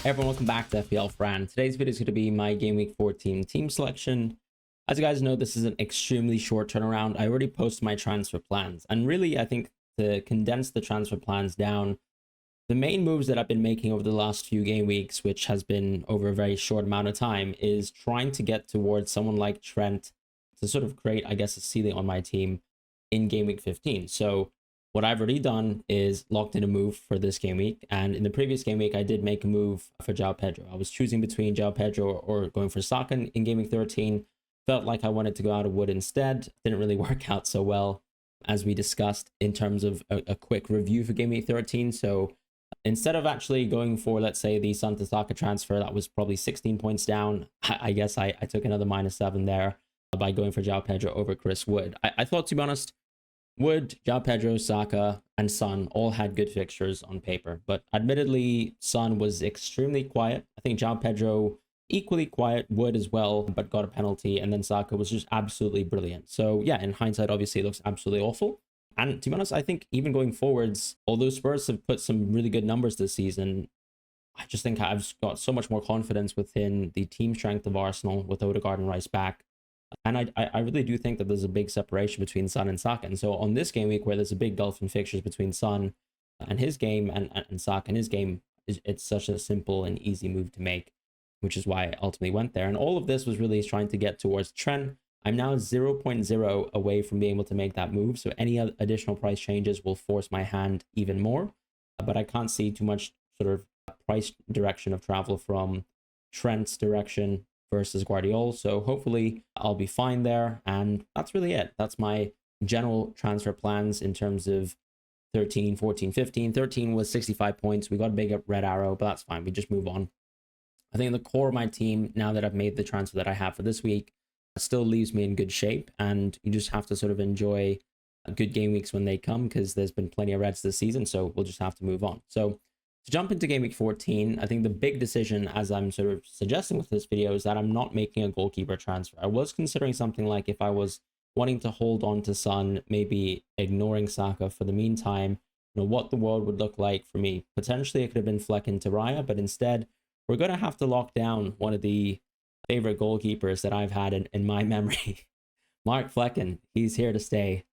Hey everyone, welcome back to FPL Fran. Today's video is going to be my Game Week 14 team selection. As you guys know, this is an extremely short turnaround. I already posted my transfer plans, and really I think to condense the transfer plans down, the main moves that I've been making over the last few game weeks, which has been over a very short amount of time, is trying to get towards someone like Trent to sort of create, I guess, a ceiling on my team in Game Week 15. So what I've already done is locked in a move for this game week. And in the previous game week, I did make a move for João Pedro. I was choosing between João Pedro or going for SAKA in game week 13. Felt like I wanted to go out of wood instead. Didn't really work out so well, as we discussed in terms of a quick review for game week 13. So instead of actually going for, let's say, the Son to SAKA transfer, that was probably 16 points down. I guess I took another -7 there by going for João Pedro over Chris Wood. I thought, to be honest, Wood, João Pedro, Saka, and Son all had good fixtures on paper, but admittedly, Son was extremely quiet. I think João Pedro equally quiet, Wood as well, but got a penalty, and then Saka was just absolutely brilliant. So yeah, in hindsight, obviously, it looks absolutely awful. And to be honest, I think even going forwards, although Spurs have put some really good numbers this season, I just think I've got so much more confidence within the team strength of Arsenal with Odegaard and Rice back. And I really do think that there's a big separation between Son and Saka. And so on this game week, where there's a big gulf in fixtures between Son and his game and Saka and his game, it's such a simple and easy move to make, which is why I ultimately went there. And all of this was really trying to get towards Trent. I'm now 0.0 away from being able to make that move. So any additional price changes will force my hand even more. But I can't see too much sort of price direction of travel from Trent's direction versus Guardiola. So hopefully I'll be fine there. And that's really it. That's my general transfer plans in terms of 13, 14, 15. 13 was 65 points. We got a big red arrow, but that's fine. We just move on. I think the core of my team, now that I've made the transfer that I have for this week, still leaves me in good shape. And you just have to sort of enjoy good game weeks when they come, because there's been plenty of reds this season. So we'll just have to move on. So to jump into game week 14, I think the big decision, as I'm sort of suggesting with this video, is that I'm not making a goalkeeper transfer. I was considering something like, if I was wanting to hold on to Son, maybe ignoring Saka for the meantime, what the world would look like for me. Potentially it could have been Fleck into Raya, but instead we're going to have to lock down one of the favorite goalkeepers that I've had in my memory. Mark Flecken, he's here to stay.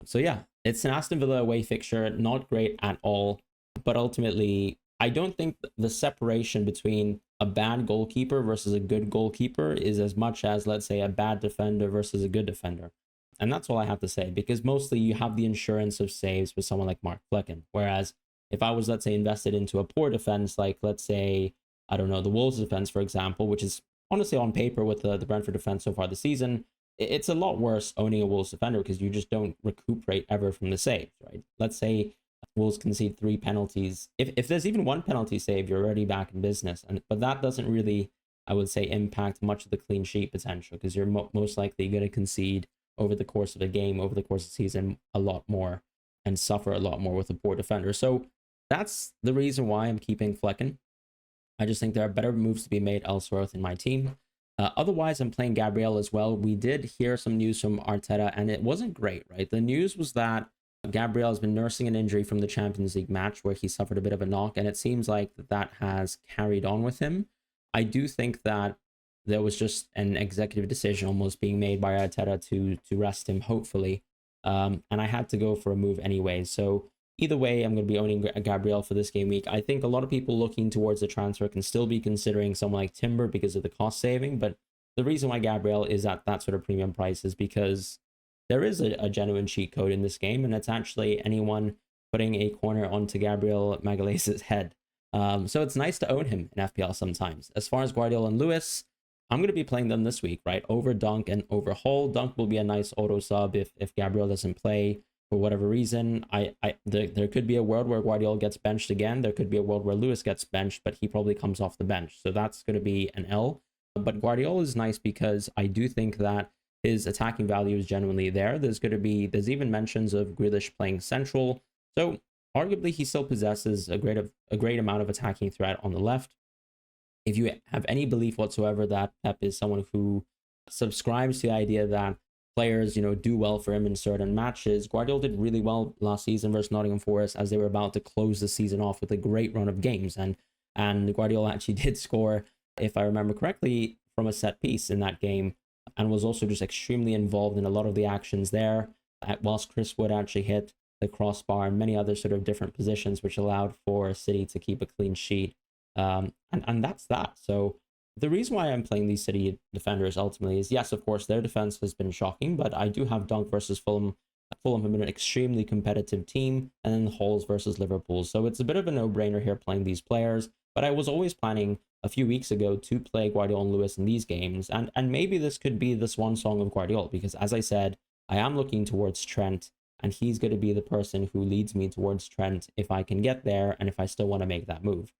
So yeah, it's an Aston Villa away fixture, not great at all. But ultimately, I don't think the separation between a bad goalkeeper versus a good goalkeeper is as much as, let's say, a bad defender versus a good defender. And that's all I have to say, because mostly you have the insurance of saves with someone like Mark Flecken. Whereas if I was, let's say, invested into a poor defense, like, let's say, I don't know, the Wolves defense, for example, which is honestly on paper with the Brentford defense so far this season, it's a lot worse owning a Wolves defender, because you just don't recuperate ever from the saves, right? Let's say Wolves concede 3 penalties. If there's even 1 penalty save, you're already back in business. But that doesn't really, I would say, impact much of the clean sheet potential, because you're most likely going to concede over the course of a game, over the course of the season, a lot more, and suffer a lot more with a poor defender. So that's the reason why I'm keeping Flecken. I just think there are better moves to be made elsewhere within my team. Otherwise, I'm playing Gabriel as well. We did hear some news from Arteta, and it wasn't great, right? The news was that Gabriel has been nursing an injury from the Champions League match where he suffered a bit of a knock, and it seems like that has carried on with him. I do think that there was just an executive decision almost being made by Arteta to rest him, hopefully. And I had to go for a move anyway. So either way, I'm going to be owning Gabriel for this game week. I think a lot of people looking towards the transfer can still be considering someone like Timber because of the cost saving. But the reason why Gabriel is at that sort of premium price is because there is a genuine cheat code in this game, and it's actually anyone putting a corner onto Gabriel Magalhaes' head. So it's nice to own him in FPL sometimes. As far as Guardiola and Lewis, I'm going to be playing them this week, right? Over Dunk and over Hull. Dunk will be a nice auto sub if Gabriel doesn't play for whatever reason. There could be a world where Guardiola gets benched again. There could be a world where Lewis gets benched, but he probably comes off the bench. So that's going to be an L. But Guardiola is nice because I do think that his attacking value is genuinely there. There's even mentions of Grealish playing central. So arguably he still possesses a great amount of attacking threat on the left. If you have any belief whatsoever that Pep is someone who subscribes to the idea that players, do well for him in certain matches, Guardiola did really well last season versus Nottingham Forest, as they were about to close the season off with a great run of games. And And Guardiola actually did score, if I remember correctly, from a set piece in that game, and was also just extremely involved in a lot of the actions there, whilst Chris Wood actually hit the crossbar and many other sort of different positions, which allowed for City to keep a clean sheet. And that's that. So the reason why I'm playing these City defenders ultimately is, yes, of course, their defense has been shocking, but I do have Dunk versus Fulham. Fulham have been an extremely competitive team, and then Halls versus Liverpool. So it's a bit of a no-brainer here playing these players. But I was always planning a few weeks ago to play Guardiola and Lewis in these games, and maybe this could be the swan song of Guardiola, because as I said, I am looking towards Trent, and he's going to be the person who leads me towards Trent if I can get there and if I still want to make that move.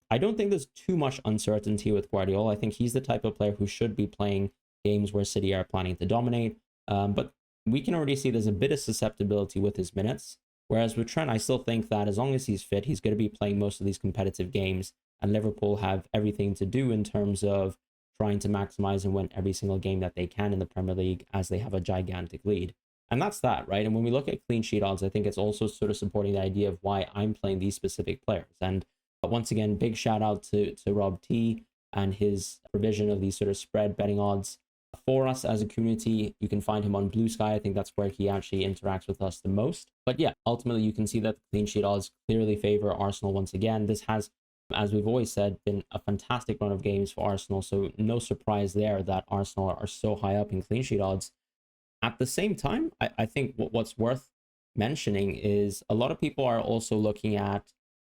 I don't think there's too much uncertainty with Guardiola. I think he's the type of player who should be playing games where City are planning to dominate, but we can already see there's a bit of susceptibility with his minutes. Whereas with Trent, I still think that as long as he's fit, he's going to be playing most of these competitive games, and Liverpool have everything to do in terms of trying to maximize and win every single game that they can in the Premier League, as they have a gigantic lead. And that's that, right? And when we look at clean sheet odds, I think it's also sort of supporting the idea of why I'm playing these specific players. And once again, big shout out to Rob T and his provision of these sort of spread betting odds for us as a community. You can find him on Blue Sky. I think that's where he actually interacts with us the most. But yeah, ultimately you can see that the clean sheet odds clearly favor Arsenal once again. This has, as we've always said, been a fantastic run of games for Arsenal. So no surprise there that Arsenal are so high up in clean sheet odds. At the same time, I think what's worth mentioning is a lot of people are also looking at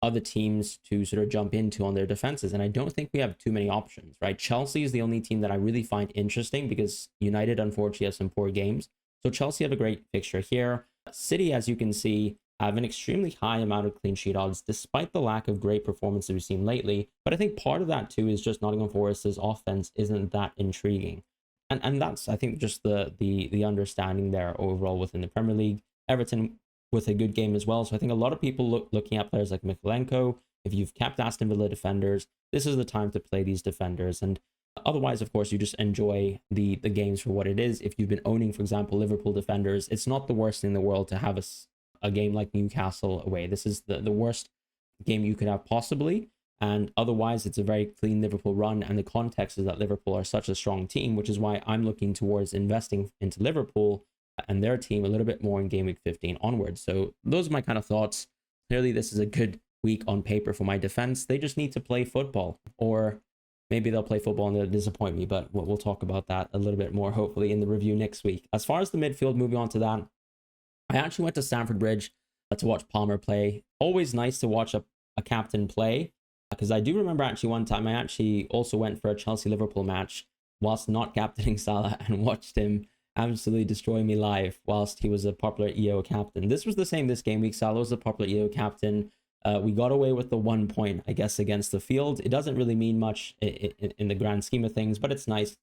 other teams to sort of jump into on their defenses. And I don't think we have too many options, right? Chelsea is the only team that I really find interesting because United, unfortunately, have some poor games. So Chelsea have a great fixture here. City, as you can see, have an extremely high amount of clean sheet odds, despite the lack of great performances we've seen lately. But I think part of that, too, is just Nottingham Forest's offense isn't that intriguing. And that's, I think, just the understanding there overall within the Premier League. Everton with a good game as well. So I think a lot of people looking at players like Mikalenko. If you've kept Aston Villa defenders, this is the time to play these defenders. And otherwise, of course, you just enjoy the games for what it is. If you've been owning, for example, Liverpool defenders, it's not the worst thing in the world to have a game like Newcastle away. This is the worst game you could have possibly. And otherwise, it's a very clean Liverpool run. And the context is that Liverpool are such a strong team, which is why I'm looking towards investing into Liverpool and their team a little bit more in Game Week 15 onwards. So those are my kind of thoughts. Clearly, this is a good week on paper for my defense. They just need to play football, or maybe they'll play football and they'll disappoint me, but we'll talk about that a little bit more, hopefully, in the review next week. As far as the midfield, moving on to that, I actually went to Stamford Bridge to watch Palmer play. Always nice to watch a captain play, because I do remember actually one time I actually also went for a Chelsea-Liverpool match whilst not captaining Salah and watched him absolutely destroy me live whilst he was a popular EO captain. This was the same this game week. Salah was the popular EO captain. We got away with the 1 point, I guess, against the field. It doesn't really mean much in the grand scheme of things, but it's nice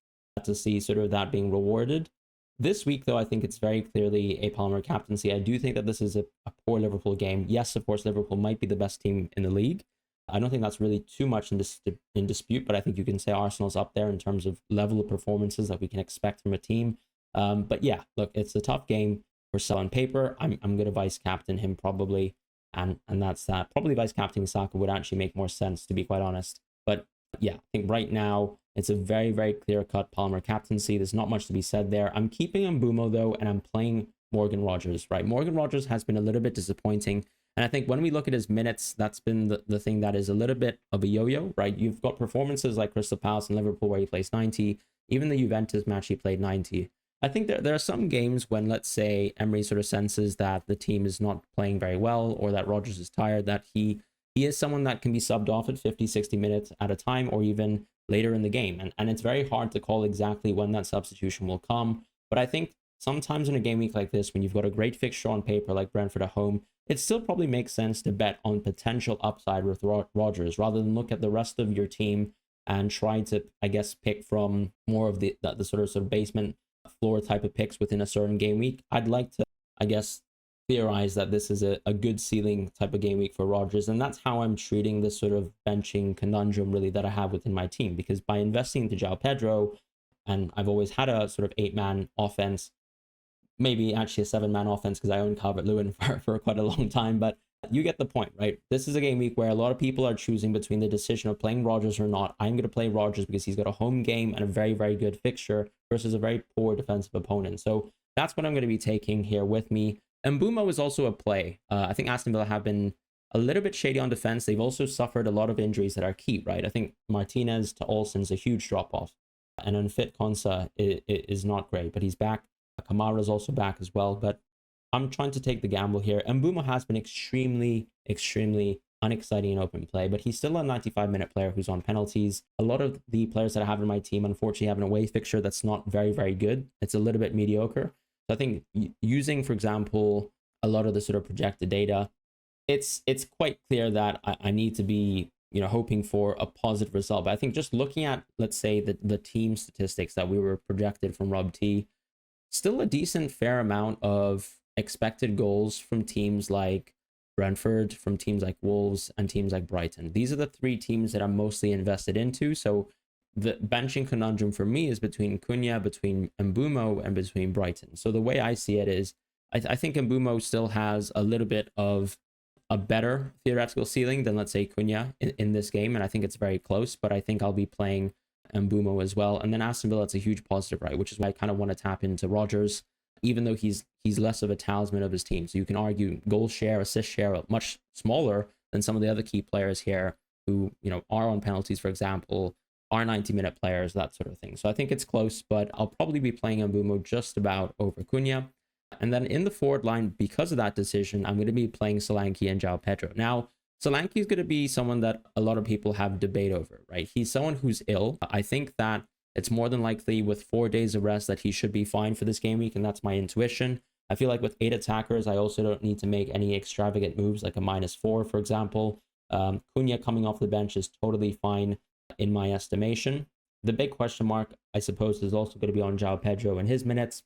to see sort of that being rewarded. This week, though, I think it's very clearly a Palmer captaincy. I do think that this is a poor Liverpool game. Yes, of course, Liverpool might be the best team in the league. I don't think that's really too much in dispute, but I think you can say Arsenal's up there in terms of level of performances that we can expect from a team. But yeah, look, it's a tough game for Salah on paper. I'm going to vice captain him probably, and that's that. Probably vice captaining Saka would actually make more sense, to be quite honest. But yeah, I think right now it's a very, very clear-cut Palmer captaincy. There's not much to be said there. I'm keeping Mbumo, though, and I'm playing Morgan Rogers, right? Morgan Rogers has been a little bit disappointing. And I think when we look at his minutes, that's been the thing that is a little bit of a yo-yo, right? You've got performances like Crystal Palace and Liverpool where he plays 90. Even the Juventus match, he played 90. I think there are some games when, let's say, Emery sort of senses that the team is not playing very well, or that Rodgers is tired, that he is someone that can be subbed off at 50, 60 minutes at a time, or even later in the game. And it's very hard to call exactly when that substitution will come. But I think sometimes in a game week like this, when you've got a great fixture on paper like Brentford at home, it still probably makes sense to bet on potential upside with Rodgers rather than look at the rest of your team and try to, I guess, pick from more of the sort of basement floor type of picks within a certain game week. I'd like to, I guess, theorize that this is a good ceiling type of game week for Rodgers, and that's how I'm treating this sort of benching conundrum really that I have within my team, because by investing into João Pedro, and I've always had a sort of 8-man offense, maybe actually a 7-man offense because I own Calvert-Lewin for quite a long time, but you get the point, right? This is a game week where a lot of people are choosing between the decision of playing Rodgers or not. I'm going to play Rodgers because he's got a home game and a very, very good fixture versus a very poor defensive opponent. So that's what I'm going to be taking here with me. Mbeumo is also a play. I think Aston Villa have been a little bit shady on defense. They've also suffered a lot of injuries that are key, right? I think Martinez to Olsen's a huge drop-off. And unfit Konsa is not great, but he's back. Kamara is also back as well, but I'm trying to take the gamble here. Mbeumo has been extremely, extremely unexciting in open play, but he's still a 95-minute player who's on penalties. A lot of the players that I have in my team, unfortunately, have an away fixture that's not very, very good. It's a little bit mediocre. So I think using, for example, a lot of the sort of projected data, it's quite clear that I need to be, hoping for a positive result. But I think just looking at, let's say, the team statistics that we were projected from Rob T, still a decent fair amount of expected goals from teams like Brentford, from teams like Wolves, and teams like Brighton. These are the three teams that I'm mostly invested into. So the benching conundrum for me is between Cunha, between Mbeumo, and between Brighton. So the way I see it is, I think Mbeumo still has a little bit of a better theoretical ceiling than, let's say, Cunha in this game, and I think it's very close, but I think I'll be playing Mbeumo as well. And then Aston Villa, it's a huge positive, right? Which is why I kind of want to tap into Rodgers, even though he's less of a talisman of his team. So you can argue goal share, assist share, much smaller than some of the other key players here who, are on penalties, for example, are 90-minute players, that sort of thing. So I think it's close, but I'll probably be playing Mbeumo just about over Cunha. And then in the forward line, because of that decision, I'm going to be playing Solanke and João Pedro. Now, Solanke is going to be someone that a lot of people have debate over, right? He's someone who's ill. I think that it's more than likely with 4 days of rest that he should be fine for this game week, and that's my intuition. I feel like with 8 attackers, I also don't need to make any extravagant moves like a -4, for example. Cunha coming off the bench is totally fine in my estimation. The big question mark, I suppose, is also going to be on João Pedro and his minutes.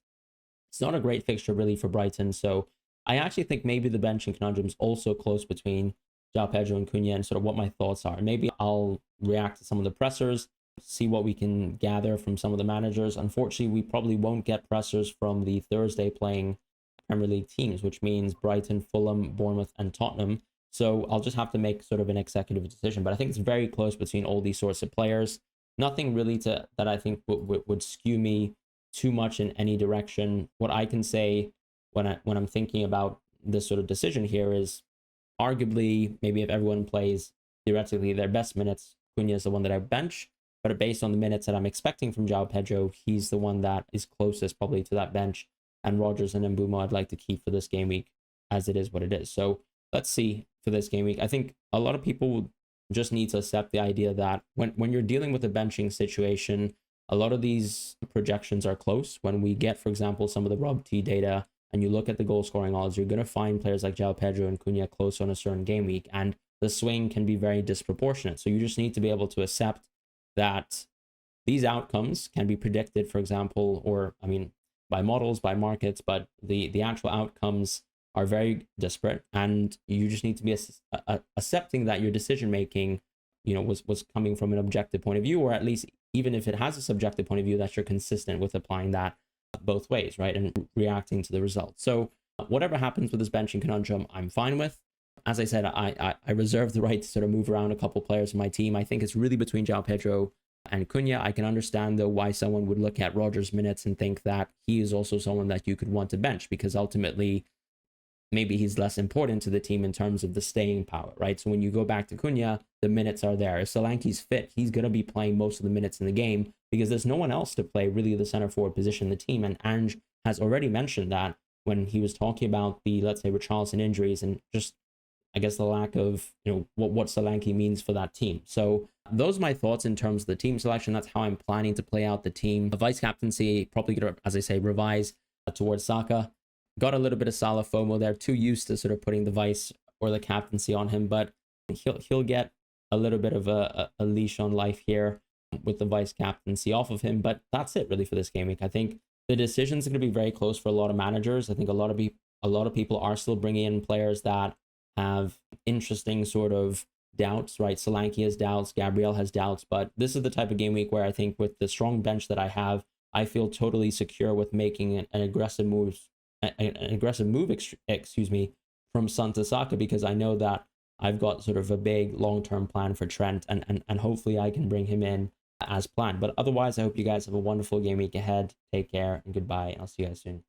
It's not a great fixture really for Brighton, so I actually think maybe the benching conundrum is also close between João Pedro and Cunha, and sort of what my thoughts are. Maybe I'll react to some of the pressers, see what we can gather from some of the managers. Unfortunately, we probably won't get pressers from the Thursday playing Premier League teams, which means Brighton, Fulham, Bournemouth, and Tottenham. So I'll just have to make sort of an executive decision. But I think it's very close between all these sorts of players. Nothing really that I think would skew me too much in any direction. What I can say when I'm thinking about this sort of decision here is, arguably, maybe if everyone plays theoretically their best minutes, Cunha is the one that I bench. But based on the minutes that I'm expecting from João Pedro, he's the one that is closest probably to that bench. And Rodgers and Mbeumo I'd like to keep for this game week, as it is what it is. So let's see for this game week. I think a lot of people just need to accept the idea that when you're dealing with a benching situation, a lot of these projections are close. When we get, for example, some of the Rob T data, and you look at the goal scoring odds, you're going to find players like João Pedro and Cunha close on a certain game week, and the swing can be very disproportionate. So you just need to be able to accept that these outcomes can be predicted, for example, or by models, by markets, but the actual outcomes are very disparate, and you just need to be accepting that your decision making, was coming from an objective point of view, or at least, even if it has a subjective point of view, that you're consistent with applying that both ways, right, and reacting to the results. So whatever happens with this benching conundrum, I'm fine with. As I said, I reserve the right to sort of move around a couple players in my team. I think it's really between João Pedro and Cunha. I can understand, though, why someone would look at Rodgers' minutes and think that he is also someone that you could want to bench, because ultimately, maybe he's less important to the team in terms of the staying power, right? So when you go back to Cunha, the minutes are there. If Solanke's fit, he's going to be playing most of the minutes in the game because there's no one else to play really the center forward position in the team. And Ange has already mentioned that when he was talking about the, let's say, Richarlison injuries and just, I guess, the lack of, what Solanke means for that team. So those are my thoughts in terms of the team selection. That's how I'm planning to play out the team. The vice captaincy, probably going to, as I say, revise towards Saka. Got a little bit of Salah FOMO there, too used to sort of putting the vice or the captaincy on him, but he'll get a little bit of a leash on life here with the vice captaincy off of him. But that's it really for this game week. I think the decisions are going to be very close for a lot of managers. I think a lot of people are still bringing in players that have interesting sort of doubts, right? Solanke has doubts, Gabriel has doubts, but this is the type of game week where I think with the strong bench that I have, I feel totally secure with making an aggressive move, from Son to Saka, because I know that I've got sort of a big long-term plan for Trent, and hopefully I can bring him in as planned. But otherwise, I hope you guys have a wonderful game week ahead. Take care and goodbye. I'll see you guys soon.